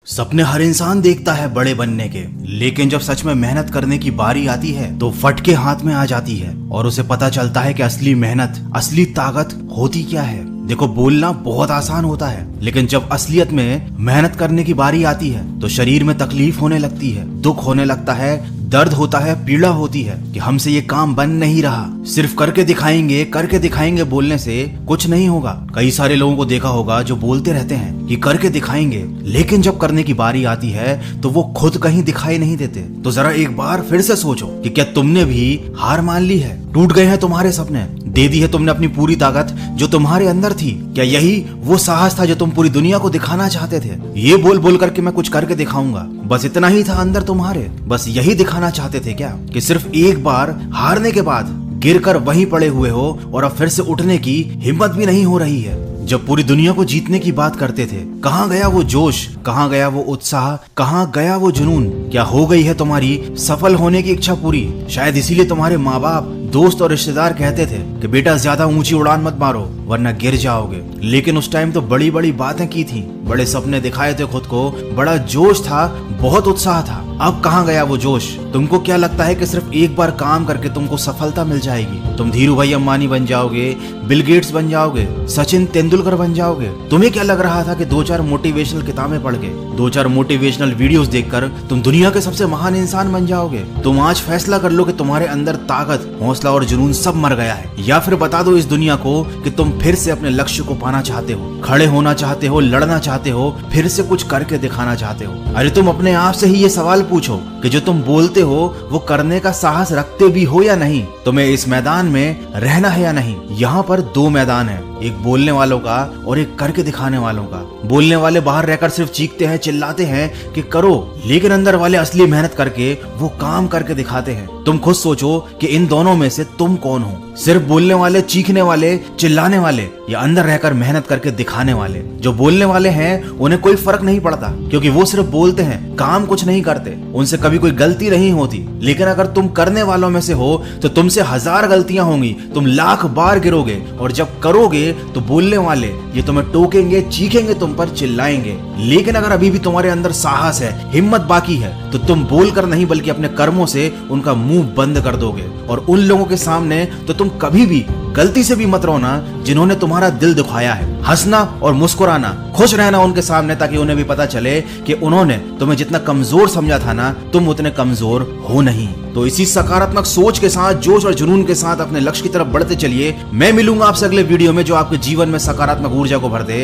सपने हर इंसान देखता है बड़े बनने के, लेकिन जब सच में मेहनत करने की बारी आती है तो फटके हाथ में आ जाती है और उसे पता चलता है कि असली मेहनत, असली ताकत होती क्या है। देखो, बोलना बहुत आसान होता है, लेकिन जब असलियत में मेहनत करने की बारी आती है तो शरीर में तकलीफ होने लगती है, दुख होने लगता है, दर्द होता है, पीड़ा होती है कि हमसे ये काम बन नहीं रहा। सिर्फ करके दिखाएंगे बोलने से कुछ नहीं होगा। कई सारे लोगों को देखा होगा जो बोलते रहते हैं कि करके दिखाएंगे, लेकिन जब करने की बारी आती है तो वो खुद कहीं दिखाई नहीं देते। तो जरा एक बार फिर से सोचो कि क्या तुमने भी हार मान ली है? टूट गए हैं तुम्हारे सपने? दे दी है तुमने अपनी पूरी ताकत जो तुम्हारे अंदर थी? क्या यही वो साहस था जो तुम पूरी दुनिया को दिखाना चाहते थे? ये बोल बोल करके मैं कुछ करके दिखाऊंगा, बस इतना ही था अंदर तुम्हारे? बस यही दिखाना चाहते थे क्या कि सिर्फ एक बार हारने के बाद गिरकर वहीं पड़े हुए हो और अब फिर से उठने की हिम्मत भी नहीं हो रही है? जब पूरी दुनिया को जीतने की बात करते थे, कहाँ गया वो जोश, कहाँ गया वो उत्साह, कहाँ गया वो जुनून? क्या हो गई है तुम्हारी सफल होने की इच्छा पूरी? शायद इसीलिए तुम्हारे माँ बाप, दोस्त और रिश्तेदार कहते थे कि बेटा ज्यादा ऊंची उड़ान मत मारो वरना गिर जाओगे। लेकिन उस टाइम तो बड़ी बड़ी बातें की थी, बड़े सपने दिखाए थे खुद को, बड़ा जोश था, बहुत उत्साह था। अब कहाँ गया वो जोश? तुमको क्या लगता है कि सिर्फ एक बार काम करके तुमको सफलता मिल जाएगी? तुम धीरू भाई अंबानी बन जाओगे, बिल गेट्स बन जाओगे, सचिन तेंदुलकर बन जाओगे? तुम्हें क्या लग रहा था कि 2-4 मोटिवेशनल किताबें पढ़ के, 2-4 मोटिवेशनल वीडियोस देखकर तुम दुनिया के सबसे महान इंसान बन जाओगे? तुम आज फैसला कर लो कि तुम्हारे अंदर ताकत, हौसला और जुनून सब मर गया है, या फिर बता दो इस दुनिया को कि तुम फिर से अपने लक्ष्य को पाना चाहते हो, खड़े होना चाहते हो, लड़ना चाहते हो, फिर से कुछ करके दिखाना चाहते हो। अरे तुम अपने आप से ही ये सवाल पूछो कि जो तुम बोलते हो वो करने का साहस रखते भी हो या नहीं? तुम्हें इस मैदान में रहना है या नहीं? यहाँ पर 2 मैदान है, एक बोलने वालों का और एक करके दिखाने वालों का। बोलने वाले बाहर रहकर सिर्फ चीखते हैं, चिल्लाते हैं कि करो, लेकिन अंदर वाले असली मेहनत करके वो काम करके दिखाते हैं। तुम खुद सोचो कि इन दोनों में से तुम कौन हो? सिर्फ बोलने वाले, चीखने वाले, चिल्लाने वाले, या अंदर रहकर मेहनत करके दिखाने वाले? जो बोलने वाले हैं उन्हें कोई फर्क नहीं पड़ता, क्योंकि वो सिर्फ बोलते हैं, काम कुछ नहीं करते, उनसे कभी कोई गलती नहीं होती। लेकिन अगर तुम करने वालों में से हो तो तुमसे 1000 गलतियां होंगी, तुम लाख बार गिरोगे, और जब करोगे तो बोलने वाले ये तुम्हें टोकेंगे, चीखेंगे, तुम पर चिल्लाएंगे। लेकिन अगर अभी भी तुम्हारे अंदर साहस है, हिम्मत बाकी है, तो तुम बोलकर नहीं बल्कि अपने कर्मों से उनका मुंह बंद कर दोगे। और उन लोगों के सामने तो तुम कभी भी गलती से भी मत रोना जिन्होंने तुम्हारा दिल दुखाया है। हंसना और मुस्कुराना, खुश रहना उनके सामने, ताकि उन्हें भी पता चले कि उन्होंने तुम्हें जितना कमजोर समझा था ना, तुम उतने कमजोर हो नहीं। तो इसी सकारात्मक सोच के साथ, जोश और जुनून के साथ अपने लक्ष्य की तरफ बढ़ते चलिए। मैं मिलूंगा आपसे अगले वीडियो में जो आपके जीवन में सकारात्मक ऊर्जा को भर दे।